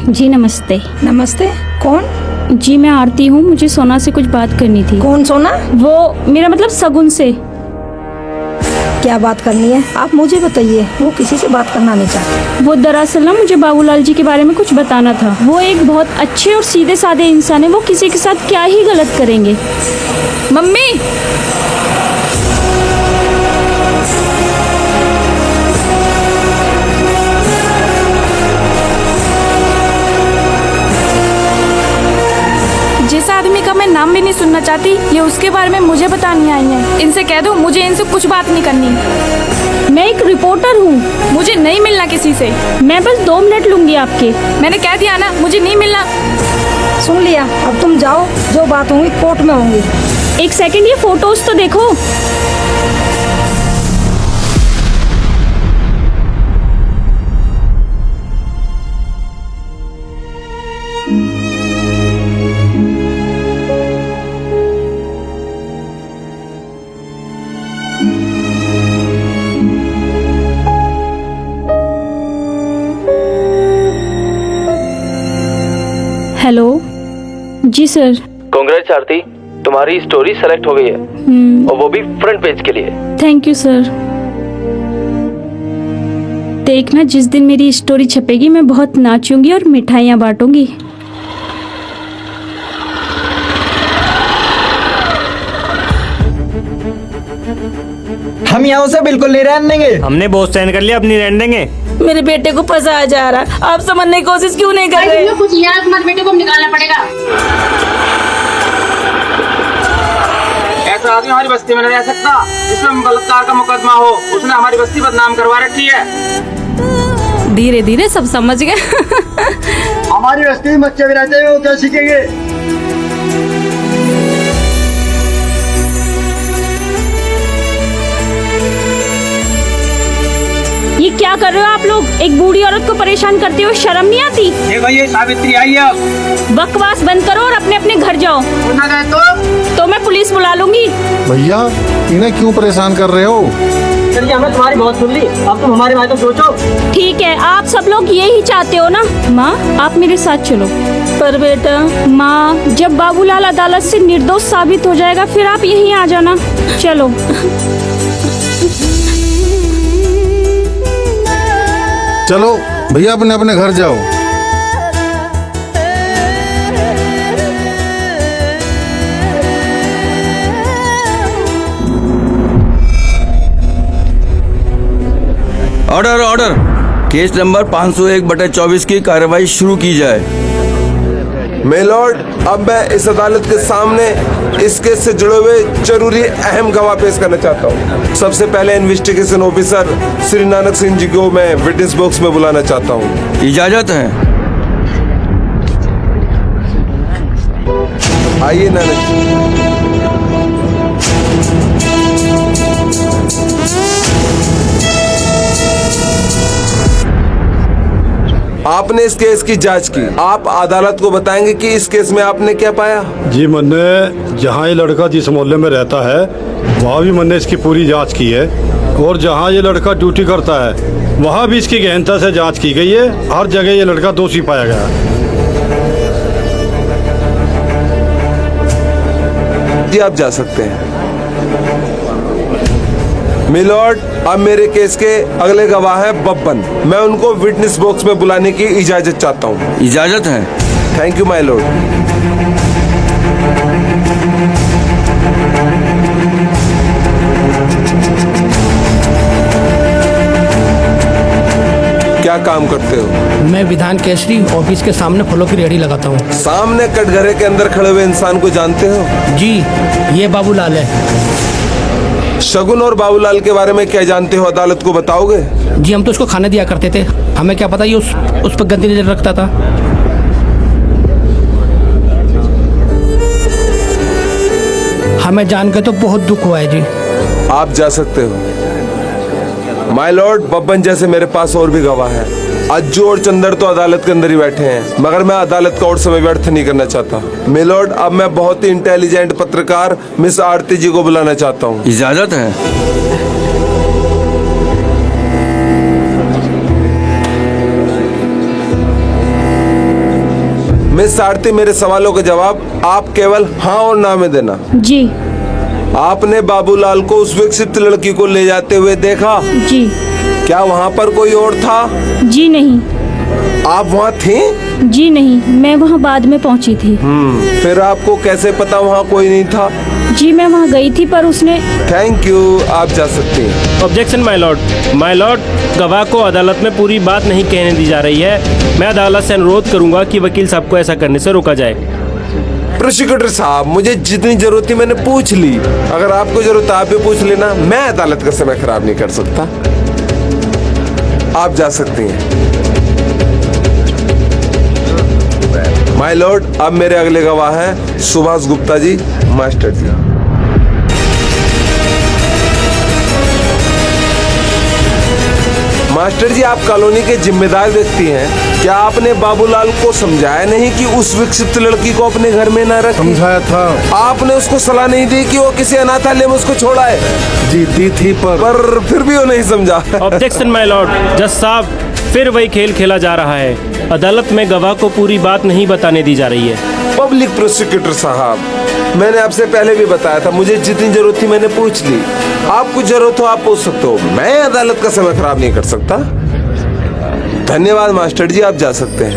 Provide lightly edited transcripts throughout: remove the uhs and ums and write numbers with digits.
जी नमस्ते। नमस्ते। कौन? जी मैं आरती हूँ, मुझे सोना से कुछ बात करनी थी। कौन सोना? वो मेरा मतलब सगुन से। क्या बात करनी है आप मुझे बताइए। वो किसी से बात करना नहीं चाहते। वो दरअसल ना मुझे बाबूलाल जी के बारे में कुछ बताना था। वो एक बहुत अच्छे और सीधे साधे इंसान है। वो किसी के साथ क्या ही गलत करेंगे। मम्मी जिस आदमी का मैं नाम भी नहीं सुनना चाहती, ये उसके बारे में मुझे बतानी आई है। इनसे कह दो मुझे इनसे कुछ बात नहीं करनी। मैं एक रिपोर्टर हूँ। मुझे नहीं मिलना किसी से। मैं बस 2 मिनट लूंगी आपके। मैंने कह दिया ना, मुझे नहीं मिलना। सुन लिया, अब तुम जाओ, जो बात होंगी कोर्ट में होंगी। एक सेकंड, ये फोटोज तो देखो। हेलो जी सर। कांग्रेस आरती, तुम्हारी स्टोरी सेलेक्ट हो गई है और वो भी फ्रंट पेज के लिए। Thank you sir. देखना, जिस दिन मेरी स्टोरी छपेगी मैं बहुत नाचूंगी और मिठाइयाँ बांटूंगी। हम यहाँ से बिल्कुल नहीं रहने देंगे। हमने बहुत सहन कर लिया, अब नहीं रहने देंगे। मेरे बेटे को फंसाया जा रहा है, आप समझने की कोशिश क्यों नहीं कर रहे? कुछ यार, तुम्हारे बेटे को निकालना पड़ेगा। ऐसा आदमी हमारी बस्ती में नहीं रह सकता जिसमें बलात्कार का मुकदमा हो। उसने हमारी बस्ती बदनाम करवा रखी है। धीरे धीरे सब समझ गए। हमारी बस्ती में बच्चे भी रहते हैं, वो क्या सीखेंगे? ये क्या कर रहे हो आप लोग? एक बूढ़ी औरत को परेशान करते हुए शर्म नहीं आती? देखो ये सावित्री आई है। बकवास बंद करो और अपने अपने घर जाओ। ना गए तो मैं पुलिस बुला लूंगी। भैया इन्हें क्यों परेशान कर रहे हो? चलिए, हमने तुम्हारी बहुत सुन ली, अब तुम हमारे बारे में सोचो। ठीक है, आप सब लोग यही चाहते हो ना? माँ आप मेरे साथ चलो। पर बेटा माँ, जब बाबूलाल अदालत से निर्दोष साबित हो जाएगा फिर आप यहीं आ जाना। चलो। चलो भैया अपने अपने घर जाओ। Order order. केस नंबर 501/24 की कार्रवाई शुरू की जाए। मेलॉर्ड, अब मैं इस अदालत के सामने इस केस से जुड़े हुए जरूरी अहम गवाह पेश करना चाहता हूँ। सबसे पहले इन्वेस्टिगेशन ऑफिसर श्री नानक सिंह जी को मैं विटनेस बॉक्स में बुलाना चाहता हूँ। इजाजत है। आइए नानक जी। आपने इस केस की जांच की, आप अदालत को बताएंगे कि इस केस में आपने क्या पाया? जी मैंने जहाँ ये लड़का जिस मोहल्ले में रहता है वहाँ भी मैंने इसकी पूरी जांच की है, और जहाँ ये लड़का ड्यूटी करता है वहाँ भी इसकी गहनता से जांच की गई है। हर जगह ये लड़का दोषी पाया गया है। जी आप जा सकते हैं। मिलॉर्ड, अब मेरे केस के अगले गवाह हैं बब्बन। मैं उनको विटनेस बॉक्स में बुलाने की इजाजत चाहता हूँ। इजाजत है। Thank you my Lord. क्या काम करते हो? मैं विधान केसरी ऑफिस के सामने फलों की रेहड़ी लगाता हूँ। सामने कटघरे के अंदर खड़े हुए इंसान को जानते हो? जी, ये बाबूलाल है। शगुन और बाबूलाल के बारे में क्या जानते हो, अदालत को बताओगे? जी, हम तो उसको खाना दिया करते थे, हमें क्या पता ये उस पर गंदी नजर रखता था। हमें जानकर तो बहुत दुख हुआ है जी। आप जा सकते हो। माय लॉर्ड, बब्बन जैसे मेरे पास और भी गवाह हैं। अज्जू और चंदर तो अदालत के अंदर ही बैठे हैं, मगर मैं अदालत का और समय व्यर्थ नहीं करना चाहता। मिलॉर्ड, अब मैं बहुत ही इंटेलिजेंट पत्रकार मिस आरती जी को बुलाना चाहता हूँ। इजाजत है। मिस आरती, मेरे सवालों का जवाब आप केवल हाँ और ना में देना। जी आपने बाबूलाल को उस विकसित लड़की को ले जाते हुए देखा? जी। क्या वहाँ पर कोई और था? जी नहीं। आप वहाँ थी? जी नहीं, मैं वहाँ बाद में पहुँची थी। फिर आपको कैसे पता वहाँ कोई नहीं था? जी मैं वहाँ गई थी पर उसने। थैंक यू, आप जा सकती हैं। Objection my Lord. My Lord, गवाह को अदालत में पूरी बात नहीं कहने दी जा रही है। मैं अदालत से अनुरोध करूंगा कि वकील साहब को ऐसा करने से रोका जाए। प्रोसिक्यूटर साहब, मुझे जितनी जरूरत थी मैंने पूछ ली। अगर आपको जरूरत आप भी पूछ लेना, मैं अदालत का समय खराब नहीं कर सकता। आप जा सकती हैं। माय लॉर्ड, अब मेरे अगले गवाह हैं सुभाष गुप्ता जी, मास्टर जी। मास्टर जी, आप कॉलोनी के जिम्मेदार व्यक्ति हैं। क्या आपने बाबूलाल को समझाया नहीं कि उस विकसित लड़की को अपने घर में न रखे? समझाया था। आपने उसको सलाह नहीं दी कि वो किसी अनाथालय में उसको छोड़ाए? जी दी थी, पर फिर भी वो नहीं समझा। Objection my Lord. जज साहब, फिर वही खेल खेला जा रहा है। अदालत में गवाह को पूरी बात नहीं बताने दी जा रही है। पब्लिक प्रोसिक्यूटर साहब, मैंने आपसे पहले भी बताया था, मुझे जितनी जरूरत थी मैंने पूछ ली। आपको जरूरत हो आप पूछ सकते हो, मैं अदालत का समय खराब नहीं कर सकता। धन्यवाद मास्टर जी, आप जा सकते हैं।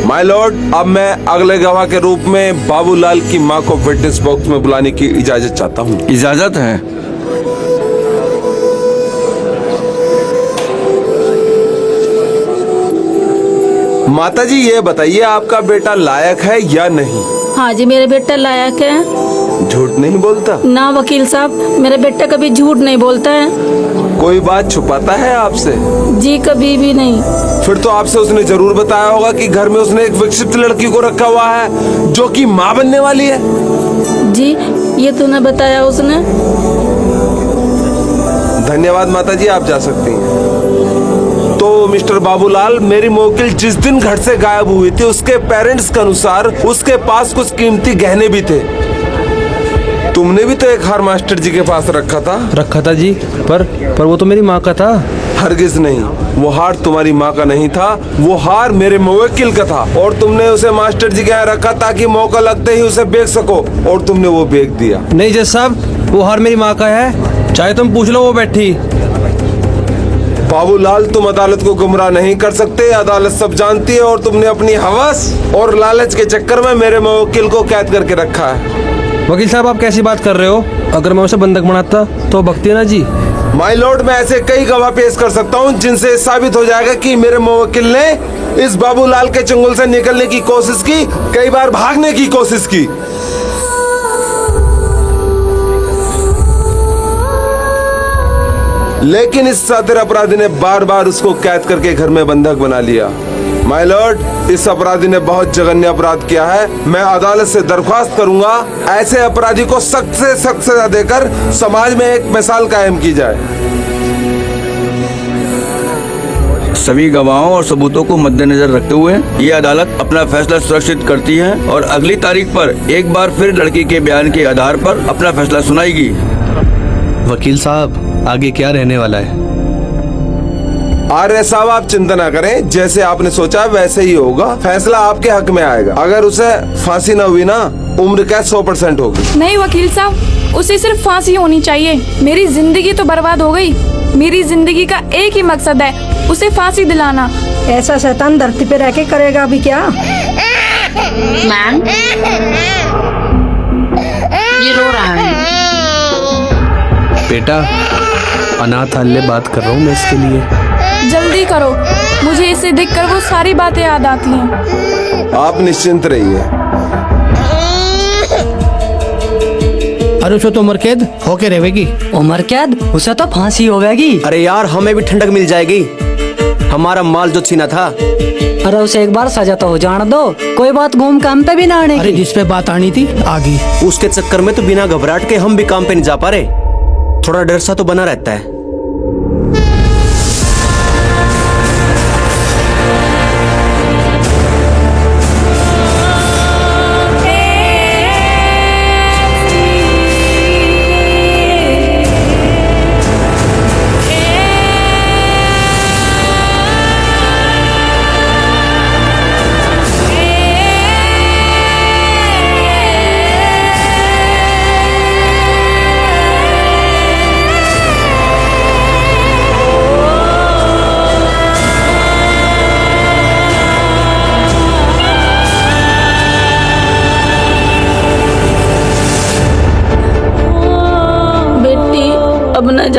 माय लॉर्ड, अब मैं अगले गवाह के रूप में बाबूलाल की मां को विटनेस बॉक्स में बुलाने की इजाजत चाहता हूँ। इजाजत है। माता जी, ये बताइए आपका बेटा लायक है या नहीं? हाँ जी, मेरे बेटा लायक है। झूठ नहीं बोलता? ना वकील साहब, मेरा बेटा कभी झूठ नहीं बोलता है। कोई बात छुपाता है आपसे? जी कभी भी नहीं। फिर तो आपसे उसने जरूर बताया होगा कि घर में उसने एक विकसित लड़की को रखा हुआ है जो कि माँ बनने वाली है। जी ये तो न बताया उसने। धन्यवाद माता जी, आप जा सकती हैं। तो मिस्टर बाबूलाल, मेरी मौकिल जिस दिन घर से गायब हुई थी उसके पेरेंट्स के अनुसार उसके पास कुछ कीमती गहने भी थे। तुमने भी तो एक हार मास्टर जी के पास रखा था जी, पर वो तो मेरी माँ का था। हरगिज नहीं, वो हार तुम्हारी माँ का नहीं था, वो हार मेरे मुवक्किल का था और तुमने उसे मास्टर जी के यहाँ रखा ताकि मौका लगते ही उसे बेच सको, और तुमने वो बेच दिया। नहीं जज साहब, वो हार मेरी माँ का है, चाहे तुम पूछ लो, वो बैठी। बाबूलाल, तुम अदालत को गुमराह नहीं कर सकते, अदालत सब जानती है, और तुमने अपनी हवस और लालच के चक्कर में मेरे मुवक्किल को कैद करके रखा है। वकील साहब, आप कैसी बात कर रहे हो? अगर मैं उसे बंधक बनाता तो भगती ना जी। माय लॉर्ड, मैं ऐसे कई गवाह पेश कर सकता हूँ जिनसे साबित हो जाएगा कि मेरे मुवक्किल ने इस बाबूलाल के चंगुल से निकलने की कोशिश की, कई बार भागने की कोशिश की। लेकिन इस सातिर अपराधी ने बार बार उसको कैद करके घर में बंधक बना लिया। माय लॉर्ड, इस अपराधी ने बहुत जघन्य अपराध किया है। मैं अदालत से दरख्वास्त करूंगा ऐसे अपराधी को सख्त से सख्त सजा देकर समाज में एक मिसाल कायम की जाए। सभी गवाहों और सबूतों को मद्देनजर रखते हुए ये अदालत अपना फैसला सुरक्षित करती है और अगली तारीख पर एक बार फिर लड़की के बयान के आधार पर अपना फैसला सुनाएगी। वकील साहब, आगे क्या रहने वाला है? आर्य साहब, आप चिंता ना करें, जैसे आपने सोचा वैसे ही होगा। फैसला आपके हक में आएगा। अगर उसे फांसी न हुई ना, उम्र कैद 100% होगी। नहीं वकील साहब, उसे सिर्फ फांसी होनी चाहिए। मेरी जिंदगी तो बर्बाद हो गई। मेरी जिंदगी का एक ही मकसद है, उसे फांसी दिलाना। ऐसा शैतान धरती पे रह के करेगा अभी क्या? मैम, ये रो रहा है। बेटा, अनाथालय बात कर रहा हूँ मैं इसके लिए। जल्दी करो, मुझे इसे देखकर वो सारी बातें याद आती हैं। आप निश्चिंत रहिए। अरे उसे तो उम्र कैद होके रहेगी। उम्र कैद? उसे तो फांसी होगी। अरे यार, हमें भी ठंडक मिल जाएगी, हमारा माल जो छीना था। अरे उसे एक बार सजा तो हो जाने दो, कोई बात घूम के हम पे भी ना आने की। अरे जिस पे बात आनी थी आ गई। उसके चक्कर में तो बिना घबराहट के हम भी काम पे नहीं जा पा रहे। थोड़ा डर सा तो बना रहता है।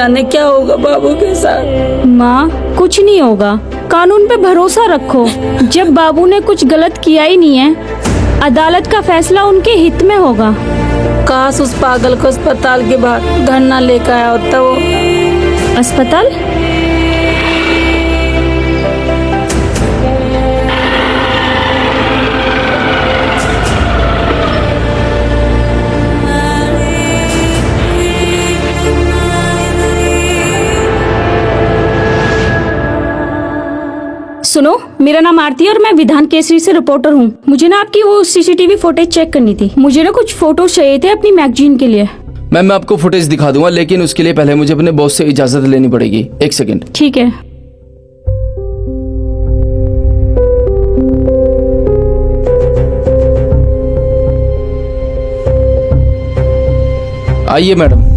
जाने क्या होगा बाबू के साथ। माँ कुछ नहीं होगा, कानून पे भरोसा रखो। जब बाबू ने कुछ गलत किया ही नहीं है, अदालत का फैसला उनके हित में होगा। काश उस पागल को अस्पताल के बाहर घर न लेकर आया होता वो। अस्पताल? सुनो, मेरा नाम आरती है और मैं विधान केसरी से रिपोर्टर हूँ। मुझे ना आपकी वो सीसीटीवी फुटेज चेक करनी थी। मुझे ना कुछ फोटो चाहिए थे अपनी मैगजीन के लिए। मैम मैं आपको फुटेज दिखा दूंगा, लेकिन उसके लिए पहले मुझे अपने बॉस से इजाजत लेनी पड़ेगी। एक सेकंड। ठीक है। आइए मैडम।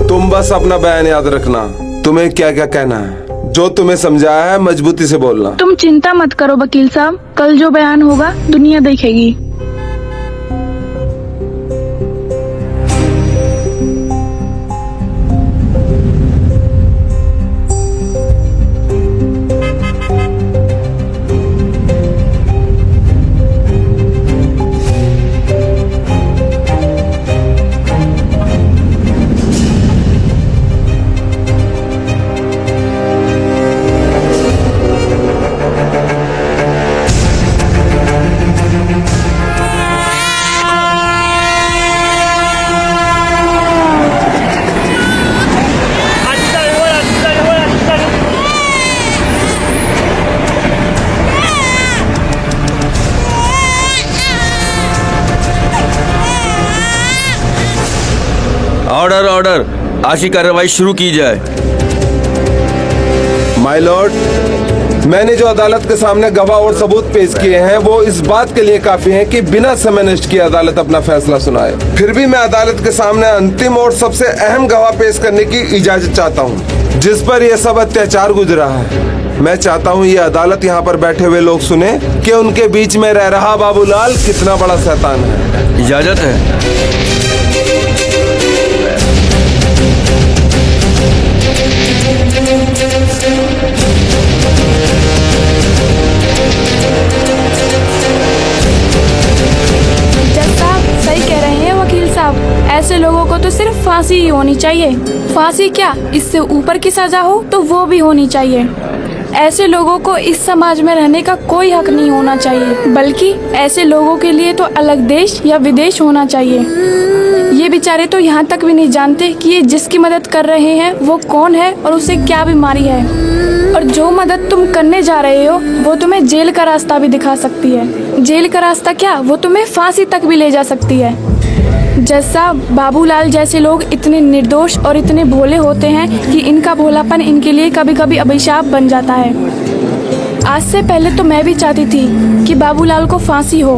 तुम बस अपना बयान याद रखना, तुम्हें क्या क्या कहना है, जो तुम्हें समझाया है मजबूती से बोलना। तुम चिंता मत करो वकील साहब, कल जो बयान होगा दुनिया देखेगी। ऑर्डर ऑर्डर, आज की कार्रवाई शुरू की जाए। माय लॉर्ड, मैंने जो अदालत के सामने गवाह और सबूत पेश किए हैं वो इस बात के लिए काफी हैं कि बिना समय नष्ट किए अदालत अपना फैसला सुनाए। फिर भी मैं अदालत के सामने अंतिम और सबसे अहम गवाह पेश करने की इजाजत चाहता हूँ, जिस पर यह सब अत्याचार गुजरा है। मैं चाहता हूँ ये अदालत यहाँ पर बैठे हुए लोग सुने कि उनके बीच में रह रहा बाबूलाल कितना बड़ा शैतान है। इजाजत है। जज साहब सही कह रहे हैं वकील साहब, ऐसे लोगों को तो सिर्फ फांसी ही होनी चाहिए। फांसी क्या, इससे ऊपर की सजा हो तो वो भी होनी चाहिए। ऐसे लोगों को इस समाज में रहने का कोई हक नहीं होना चाहिए, बल्कि ऐसे लोगों के लिए तो अलग देश या विदेश होना चाहिए। ये बेचारे तो यहाँ तक भी नहीं जानते कि ये जिसकी मदद कर रहे हैं वो कौन है और उसे क्या बीमारी है, और जो मदद तुम करने जा रहे हो वो तुम्हें जेल का रास्ता भी दिखा सकती है। जेल का रास्ता क्या, वो तुम्हें फांसी तक भी ले जा सकती है। जज साहब, बाबूलाल जैसे लोग इतने निर्दोष और इतने भोले होते हैं कि इनका भोलापन इनके लिए कभी कभी अभिशाप बन जाता है। आज से पहले तो मैं भी चाहती थी कि बाबूलाल को फांसी हो,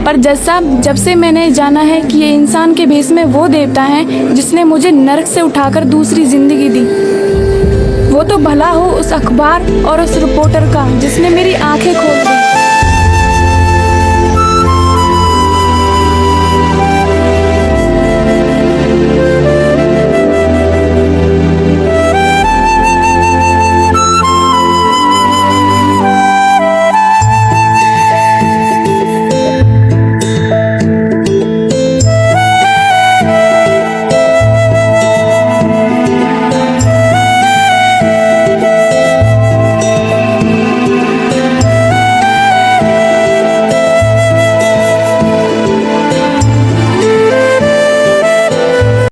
पर जज साहब जब से मैंने जाना है कि ये इंसान के भेष में वो देवता है जिसने मुझे नरक से उठाकर दूसरी जिंदगी दी, वो तो भला हो उस अखबार और उस रिपोर्टर का जिसने मेरी आंखें खोल दी।